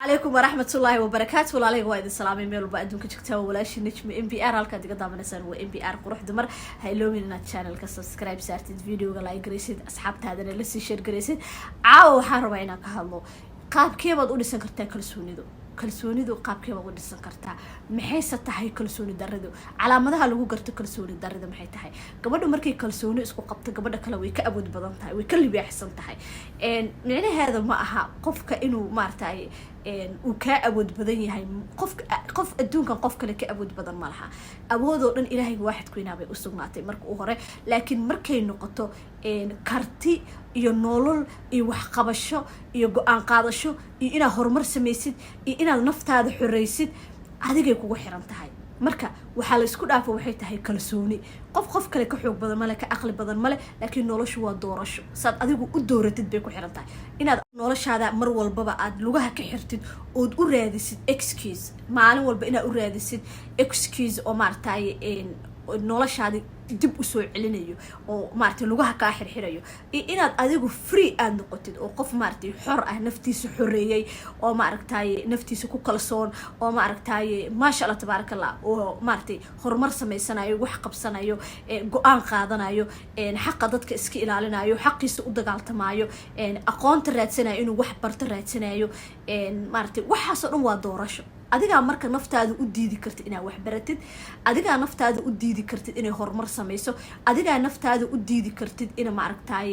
عليكم ورحمة الله وبركاته ولا عليكم وايد السلام ميل وبعدون كجكتوا ولا شيء نجم MBR هالك دقة دامنا سن و MBR قروح دمر هايلو من الشانل كسبسكرايب سارتد فيديو لايك جريسيد أصحاب هذا اللي لسه شير جريسيد عاو حربينا كهالو قاب كيف أقول لسه كرتين kalsoonidu qaabkeeba ugu dhisan kartaa maxay tahay kalsooni darridu calaamadaha lagu garto kalsooni darrida maxay tahay gabadhu markay kalsooni isku qabto gabadha kale way ka awood badan tahay way ka libaxsan tahay micnaheedu ma aha qofka inuu maartay uu ka awood badan yahay qof adduunkan qof kale ka awood badan ma laha awoodoo dhan ilaahay waaxid ku inaabay u sugnaatay marka uu hore laakiin markay noqoto karti iyo nolol iyo wax qabasho iyo go'aan qaadasho iyo inaad horumar samaysid iyo inaad naftaada xoreysid adigay kugu xiran tahay marka waxa la isku dhaafo waxay tahay kalsooni qof kale ka xoog badan male ka aqli badan male laakiin noloshu waa doorasho saad adigu u dooratid bay ku xiran tahay inaad noloshaada mar walba aad lugaha ka xirtid oo u raadisid excuse maalin walba inaad u raadisid excuse oo maartay noloshaada dib u soo celinayo oo maartay lugaha ka xirxirayo inaad adigu free aad noqotid oo qof maartay xor ah naftiisa xoreeyay oo maartay naftiisa ku kalsoon oo maartay maasha Allah tabarakallah oo maartay horumar sameysanayo wax qabsanayo go'aan qaadanayo xaq dadka iska ilaalinayo xaqiisa u dagaaltamayo aqoonta raadsanayo inuu wax barto raadsanayo maartay waxaas oo dhan waa doorasho adiga marka naftaadu u diidi kartid inaad wax baratid adiga naftaadu u diidi kartid inay horumar sameyso adiga naftaadu u diidi kartid in ma aragtay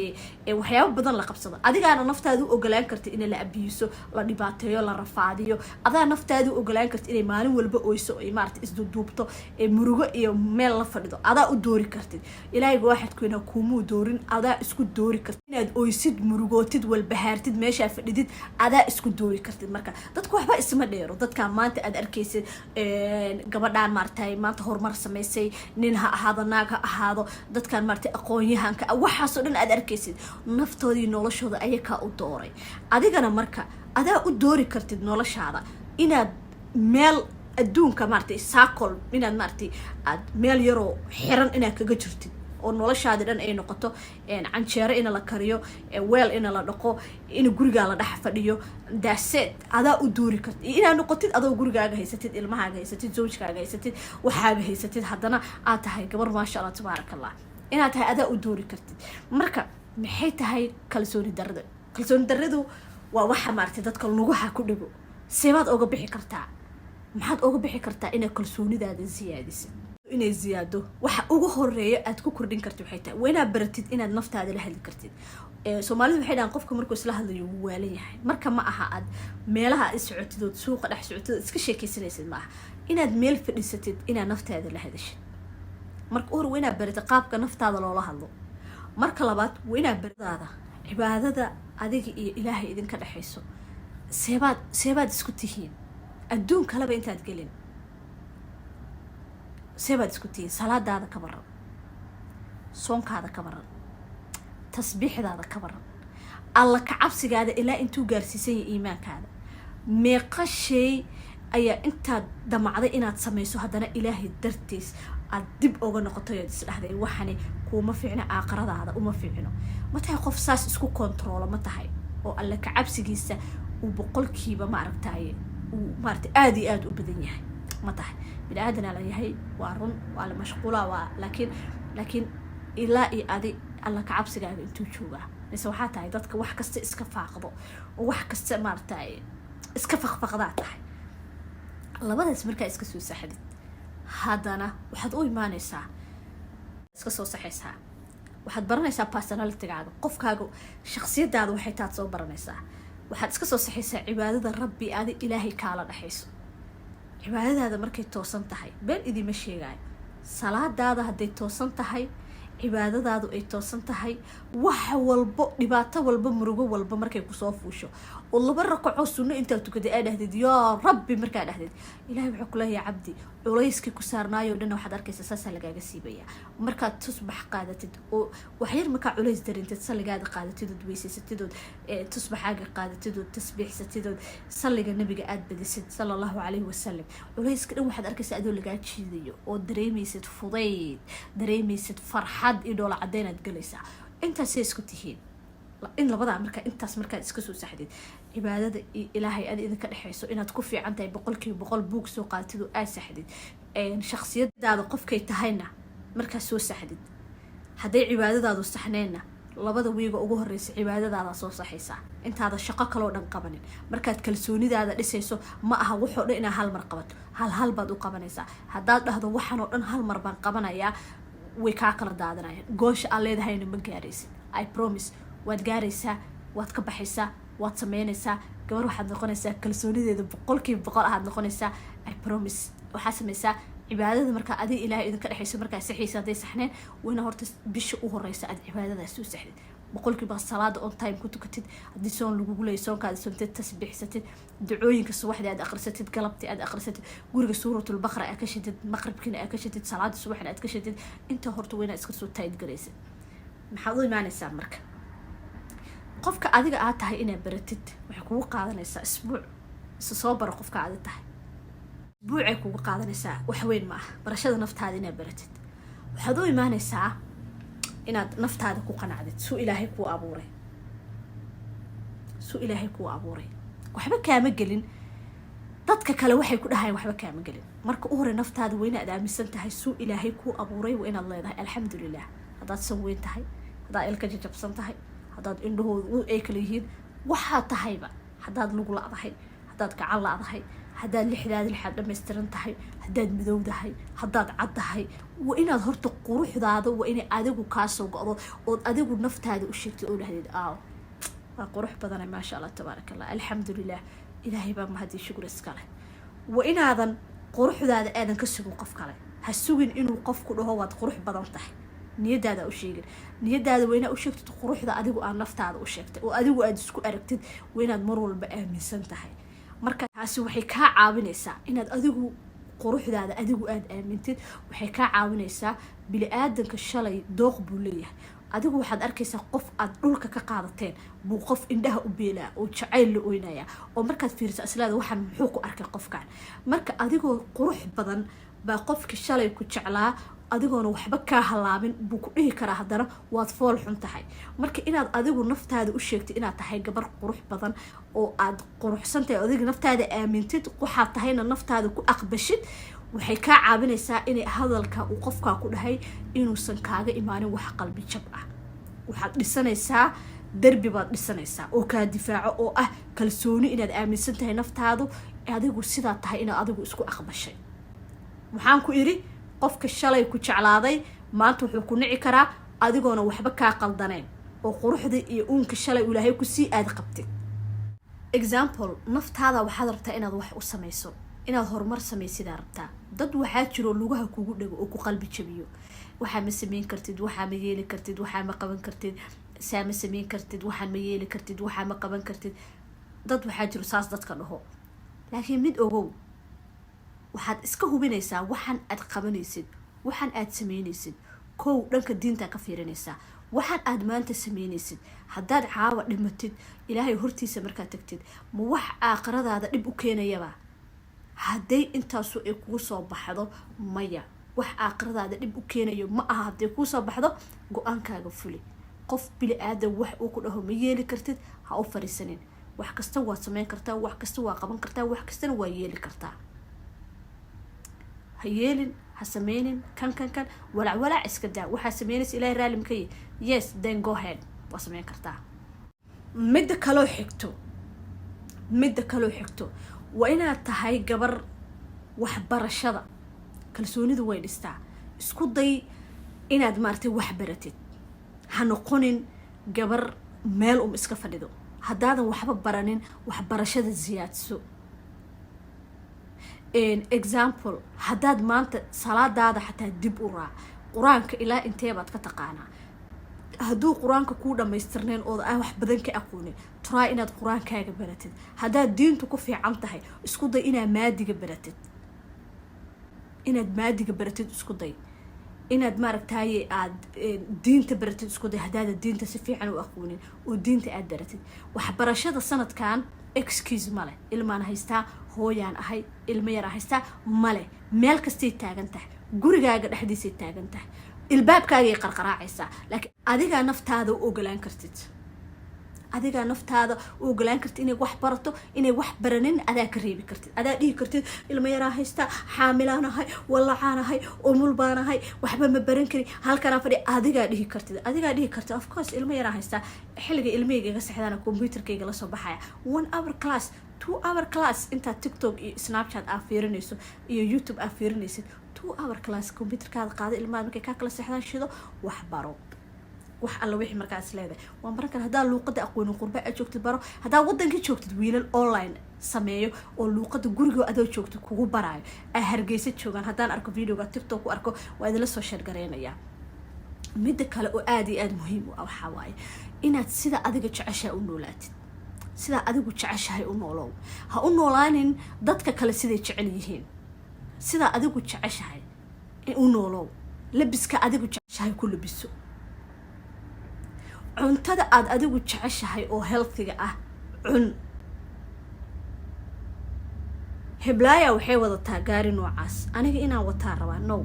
waxyaabo badan la qabsado adiga naftaadu u ogolaan kartid in la abiiso la dhibaateeyo la rafaadiyo adiga naftaadu u ogolaan kartid inay maalin walba oyso ay maartay isduubto murugo iyo meel la fadhido adaa u doori kartid ilaahay waaxid ku ina kuumu doorin adaa isku doori kartid inaad oysid murugootid walbahaartid meesha fadhidid adaa isku doori kartid marka dadku waxba isma dheero dadka maanta aad arkaysid gabadhaan maartay maanta horumar sameysay nin ha ahaado naag ha ahaado dadkan maartay aqoon-yahanka waxaas oo dhan aad arkaysid naftoodii noloshooda ayaga u dooray adigana marka adaa u doori kartid noloshaada inaad meel adduunka maartay saakol inaad maartay aad meel yaroo xiran inaad kaga jirtid oo noloshaada dhan ay noqoto canjeero in la kariyo weel in la dhaqo in guriga la dhax fadhiyo daaseed adaa u doori kartid inaad noqotid adoo gurigaaga haysatid ilmahaaga haysatid zawjkaaga haysatid waxaaga haysatid haddana aad tahay gabar maasha Allah tabarakallah inaad tahay adaa u doori kartid marka maxay tahay kalsooni darridu waa waxa maartay dadka lugaha ku dhigo seebaad uga bixi kartaa maxaad uga bixi kartaa inaad kalsoonidaada siyaadisid inay ziyaado waxa ugu horeeyo aad ku kordhin kartid waxay tahay weena baratid inaad naftaada la hadli kartid Soomaalidu waxay dhahan qofka markuu isla hadlayo wuu waalan yahay marka ma aha aad meelaha is socotid suuqa dhex socotid iska sheekaysanaysid ma aha inaad meel fadhiisatid inaad naftaada la hadashid marka hore weena baratid qaabka naftaada loola hadlo marka labaad weena baradaada cibaadada adiga iyo Ilaahay idinka dhaxayso seebaad isku tihiin adduun kaleba intaad gelin سبعة سكوتين صلاة هذا كبرن صونك هذا كبرن تسبيح هذا كبرن الله كعبس هذا إلا أنتو جالسين إيمانك هذا ميقاش شيء أي أنت دمعة إنا تسميسو هذا إلهي درتيس الدب أو نقطة يدس هذا وحني كوما فينا آخر هذا وما فينا متى يخوف ساس اسكو كنترول متى هاي أو الله كعبس جيسة وبقول كيبا ما عرفتاي ومارت آدي وبدنيا متى بنادنا على هي وارون وعلى مشغولة لكن إلا أدي الله كعبس قاعد أنتو تشوفه بس وحتى هاي ضدك واحد كست إسكف عقبه وواحد كست مارتاي إسكف فقدات هاي الله بدأ اسمك إسكسو سحد هذا أنا واحد قوي ما نسا إسكسو سحسها واحد برنيسا باسناليتي قاعد قف كاجو شخصية هذا وحيد تصور برنيسا واحد إسكسو سحسها عبادة ربي أدي إلهي كالا نحيسه cibaadadaada markay toosan tahay been idima sheegay salaadaada haday toosan tahay cibaadadaadu ay toosan tahay wax walbo dhibaato walba murugo walba markay ku soo fuusho oo laba rakaco sunno inta tukaday aad dhahdid ya rabbi markaa dhahdid ilaahay wuxuu ku leeyahay abdi culayskii ku saarnaayo dhan waxaad arkaysaa saasa lagaaga siibaya markaad tusbax qaadatid oo waxyar markaa culays darintid saligaada qaadatid oo weysaysid oo tusbaxaaga qaadatid oo tasbiixsatid oo saliga nabiga aad badisid sallallahu alayhi wasallam culayska dhan waxaad arkaysaa adoo lagaa jiidayo oo dareemaysid fudayd dareemaysid farxad iyo dhool cadeynad galaysaa inta say isku tihiin in labada marka intaas marka iska soo saxdid cibaadada ilaahay aad idinka dhaxayso inaad ku fiican tahay 100% buug soo qaatid oo aad saxdid shakhsiyadaada qofkay tahayna marka soo saxdid haday cibaadadaadu saxneena labada wiiga ugu horeysa cibaadadaada soo saxaysa intaada shaqo kale oo dhan qabanin markaad kalsoonidaada dhisayso ma aha wuxuu dhan inaa hal mar qabato hal baad u qabanaysaa hadaad dhahdo waxaan oo dhan hal mar baan qabanayaa way ka kala daadanayaan goosha aan leedahayna ma gaaraysid I promise waad gaaraysaa waad ka baxaysaa waad sameynaysaa gabar waxaad noqonaysaa kalsoonideeda 100% aad noqonaysaa I promise waxaa sameysaa cibaadada marka adiga ilaahay idinka dhaxayso marka saxiisa haday saxneen wayna horta bisha u horeysa aad cibaadada soo saxdid 100% salaada on time ku tukatid hadii soon lagu guulay soonkaada sunnada tasbiixsatid ducooyinka subaxda aad akhrisatid galabtii aad akhrisatid guriga suuratul baqara aad ka shidid maqribkina aad ka shidid salaada subaxna aad ka shidid inta horta wayna iska soo taayid galaysid maxaad u imaanaysaa marka qofka adiga aad tahay inaad baratid waxay kugu qaadanaysaa isbuuc soo baro qofka aad tahay buucay kugu qaadanaysaa wax weyn ma aha barashada naftaada inaad baratid waxaad u imaanaysaa inaad naftaada ku qanacdid suu ilaahay kuu abuuray waxba kaama gelin dadka kale waxay ku dhahayn waxba kaama gelin marka u hore naftaada weyna aad aaminsan tahay suu ilaahay kuu abuuray waa inaad leedahay alxamdulilah hadaad san weyn tahay hadaad ilka jajabsan tahay hadaad indhahooda ay kala yihiin waxaa tahayba hadaad lugu la'dahay hadaad gacan la'dahay hadaad lixaad dhammaystiran tahay hadaad midowdahay hadaad caddahay waa inaad horta quruxdaada waa inay adigu kaa soo go'do ood adigu naftaada u sheegtid oo dhahdid waa qurux badanay maasha allah tabaaraka allah alxamdulilah ilaahay baa mahadii shukr iska leh waa inaadan quruxdaada aadan ka sugin qof kale ha sugin inuu qofku dhaho waad qurux badan tahay niyadaada u sheegin niyadaada waa inaad u sheegtid quruxda adigu aad naftaada u sheegtay oo adigu aad isku aragtid waa inaad mar walba aaminsan tahay marka taasi waxay ka caawinaysaa inaad adigu quruxdaada adigu aad aamintid waxay ka caawinaysaa bili aadanka shalay dooq buu leeyahay adigu waxaad arkaysaa qof aad dhulka ka qaadateen buu qof indhaha u beelaa oo jacayl la oynaya oo markaad fiiriso aslaada waxaan muxuu ku arkay qofkan marka adigoo qurux badan baa qofkii shalay ku jeclaa adigoona waxba kaa halaabin buu ku dhihi karaa haddana waad fool xun tahay marka inaad adigu naftaada u sheegtid inaad tahay gabar qurux badan oo aad quruxsan tahay adiga naftaada aamintid waxaad tahayna naftaada ku aqbashid waxay kaa caawinaysaa inay hadalka uu qofkaa ku dhahay inuusan kaaga imaanin wax qalbi jab ah waxaad dhisanaysaa derbi baad dhisanaysaa oo kaa difaaco oo ah kalsooni inaad aaminsan tahay naftaadu adigu sidaa tahay inaad adigu isku aqbashay waxaan ku iri qofka shalay ku jeclaaday maanta wuxuu ku nici karaa adigoona waxba kaa qaldaneen oo quruxda iyo uunka shalay ilaahay ku sii aad qabtid example naftaada waxaad rabtaa inaad wax u samayso inaad horumar samaysid rabtaa dad waxaa jiro lugaha kugu dhago oo ku qalbi jabiyo waxaa ma samayn kartid waxaa ma yeeli kartid waxaa ma qaban kartid saa ma samayn kartid waxaa ma yeeli kartid waxaa ma qaban kartid dad waxaa jiro saas dadka dhaho laakiin mid ogow waxaad iska hubinaysaa waxaan aad qabanaysid waxaan aad sameynaysid kow dhanka diinta ka fiirinaysaa waxaan aad maanta sameynaysid haddaad caawa dhimatid ilaahay hortiisa markaad tagtid ma wax aakhiradaada dhib u keenayaba hadday intaasu ay kugu soo baxdo maya wax aakhiradaada dhib u keenayo ma aha hadday kuu soo baxdo go-aankaaga fuli qof bili aadan wax uu ku dhaho ma yeeli kartid ha u fariisanin wax kasta waad sameyn kartaa wax kasta waa qaban kartaa wax kastana waa yeeli kartaa هيلين هسمينين كان ولا اسكدا waxa sameynaysa ilaahay raalim ka yes then go ahead wasmeen kartaa midda kale xigto waa inaad tahay gabar wax barashada kalsoonidu way dhistaa isku day inaad maartay wax baratid ha noqonin gabar meel iska fadhido hadaadan waxba baranin wax barashada ziyaadso example hadaad maanta salaadaada xataa dib u raac quraanka ilaa intee baad ka taqaanaa haduu quraanka ku dhameystirneen oo wax badan ka aqoonin try inaad quraankaaga baratid hadaad diintu ku fiican tahay isku day inaad maadiga baratid isku day inaad maaragtay aad diinta baratid isku day hadaad diinta si fiican u aqoonin oo diinta aad baratid wax barashada sanadkan excuse male ilmaan haystaa hooyaan ahay ilma yar haystaa male meel kastay taagan tahay gurigaaga dhexdiisa taagan tahay ilbaabkaaga ay qarqaraacaysaa laakiin adiga naftaada u ogolaan kartid adiga naftaada oo golaan kartid inay wax barato inay wax baranin adaa ka reebi kartid adaa dhihi kartid ilmo yaraa haysta xaamilaanahay walacaanahay umul baanahay waxba ma baran kari halkana fadhi adiga dhihi kartid of course ilmo yaraa haysta xilliga ilmeyga saxdana computerkayga la soo baxaya 1 hour class 2 hour class inta TikTok iyo Snapchat aa fiirinayso iyo YouTube aa fiirinaysid 2 hour class computerkaada qaada ilmaha markay ka kala saxdaan shido wax baro wax alla wixii markaas leedahay waan baran kara hadaa luuqada aqoon qurba aad joogtid baro hadaa wadanka joogtid wiilal online sameeyo oo luuqada guriga adoo joogtid kugu baraayo ay hargeysa joogan hadaan arko videoga TikTok ku arko waa idin la soo share gareynaya mid kale oo aad iyo aad muhiim u ah waxa waaye inaad sida adiga jeceshahay u noolaatid sida adigu jeceshahay u noolow ha u noolaanin dadka kale siday jecel yihiin sida adigu jeceshahay u noolow labiska adigu jeceshahay ku labiso cuntada aad adigu jeceshahay oo healthiga ah cun heblaaya waxay wadataa gaari noocaas aniga inaan wataa rabaa no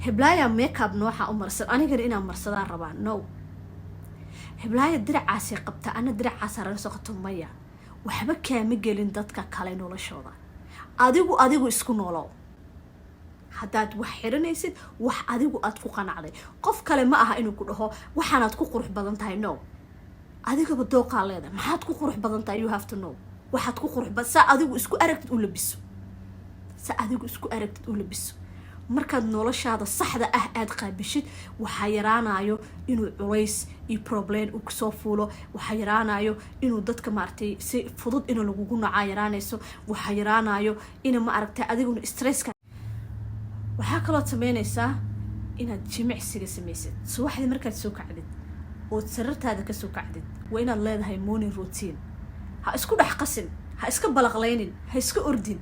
heblaaya makeup nooca u marsan aniga inaan marsadaan rabaa no heblaaya diracaasi qabta ana diracaas raga soo qato maya waxba kaama gelin dadka kale noloshooda adigu isku noolow hadaad wax xiranaysid wax adigu aad ku qanacday qof kale ma aha inuu ku dhaho waxaanaad ku qurux badan tahay no adigaba dooqa leedahay maxaad ku qurux badan tahay you have to know waxaad ku qurux badan sa adigu isku aragtid u labiso markaad noloshaada saxda ah aad qaabishid waxa yaraanayo inuu culays iyo problem u soo fuulo waxa yaraanayo inuu dadka maartay si fudud inuu lagu nacaa yaraanayso waxa yaraanayo in ma aragtay adiguna stresska waxa kala sameynaysaa inaad jimicsiga sameysid subaxdii markaad soo kacdid oo sarartaada ka soo kacdid waa inaad leedahay morning routine ha isku dhax qasin ha iska balaqlaynin ha iska ordin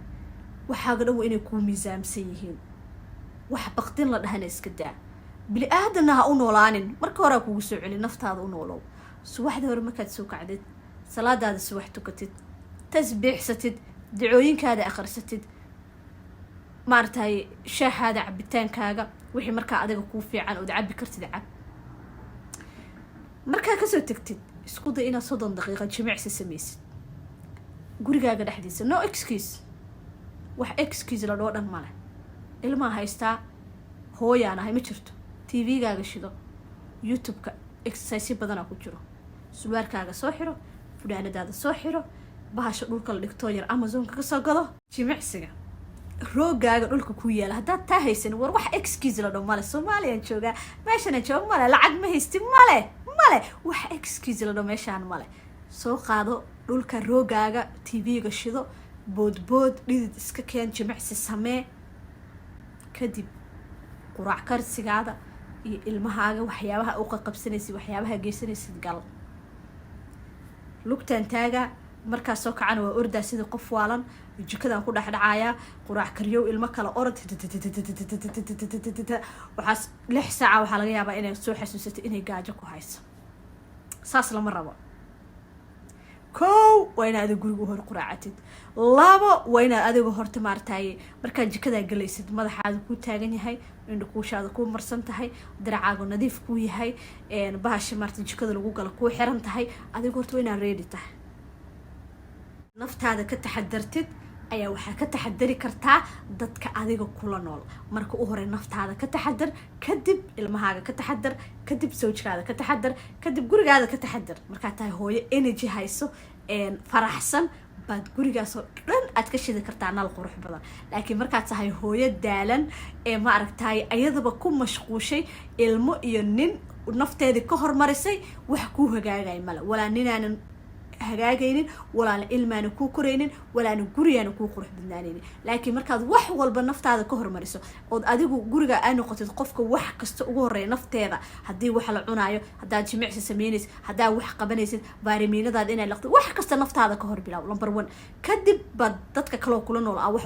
waxa gadhow inay ku miisaamsan yihiin wax baqdin la dhahana iska daa bili aadana ha u noolaanin marka hore kugu soo celin naftaada u noolow subaxdii hore markaad soo kacdid salaadaada subax tukatid tasbiixsatid ducooyinkaada akhrisatid maartay shaahaada cabitaankaaga wixii markaa adiga ku fiican oo cabbi kartid cab markaa ka soo tagtid isku day inaad 30 daqiiqo jimicsi sameysid gurigaaga dhexdiisa no excuse wax excuse la dhoo dhan male ilmaha haystaa hooyaanahay ma jirto TV-gaaga shido YouTube-ka exercise badan ku jiro suwaarkaaga soo xiro fudaanadaada soo xiro bahasha dhulka la dhigto yar Amazon-ka ka soo gado jimicsiga roogaaga dhulka ku yaala hadaad taa haysan war wax excuse la dhoo male Soomaaliyan jooga meeshana joog male lacag ma haysti male wax excuse la dhoo meeshaan male soo qaado dhulka roogaaga TV-ga shido boodbood dhidid iska keen jimicsi samee kadib quraac karsigaada iyo ilmahaaga waxyaabaha u qabsanaysid waxyaabaha geysanaysid gal lugtan taaga marka soo kacana waa ordaa sida qof waalan jikadan ku dhaxdhacaaya quraac kariyo ilmo kala orod waxaas 6 saac waxa laga yaabaa inay soo xasuusato inay gaajo ku hayso saas lama rabo kow waa inaad guriga hor quraacatid labo waa inaad adigu horta maartay marka jikada galaysid madaxaada ku taagan yahay indho kuushaada ku marsan tahay diracaagu nadiif ku yahay bahasha maartay jikada lagu galo ku xiran tahay adigu horta waa inaad ready tahay naftaada ka taxadartid ayaa waxa ka taxadari kartaa dadka adiga kula nool marka u hore naftaada ka taxadar kadib ilmahaaga ka taxadar kadib sawjkaada ka taxadar kadib gurigaada ka taxadar marka tahay hooyo energy hayso faraxsan baad gurigaas oo dhan aad ka shidi kartaa nal qurux badan laakiin marka tahay hooyo daalan ma aragtay ayadaba ku mashquushay ilmo iyo nin nafteeda ka hormarisay wax ku hagaagay mala wala ninaan hagaagaynin wala ilmaana ku koreynin wala guriyana ku qurux badnaanaynin laakiin markaad wax walba naftaada ka hormariso oo adigu guriga ay noqotid qofka wax kasta ugu horeeya nafteeda hadii wax la cunaayo hadaa jimicsi sameynaysid hadaa wax qabanaysid baariminadaad inay laqto wax kasta naftaada ka hor bilaw number 1 kadib bad dadka kale kula nool wax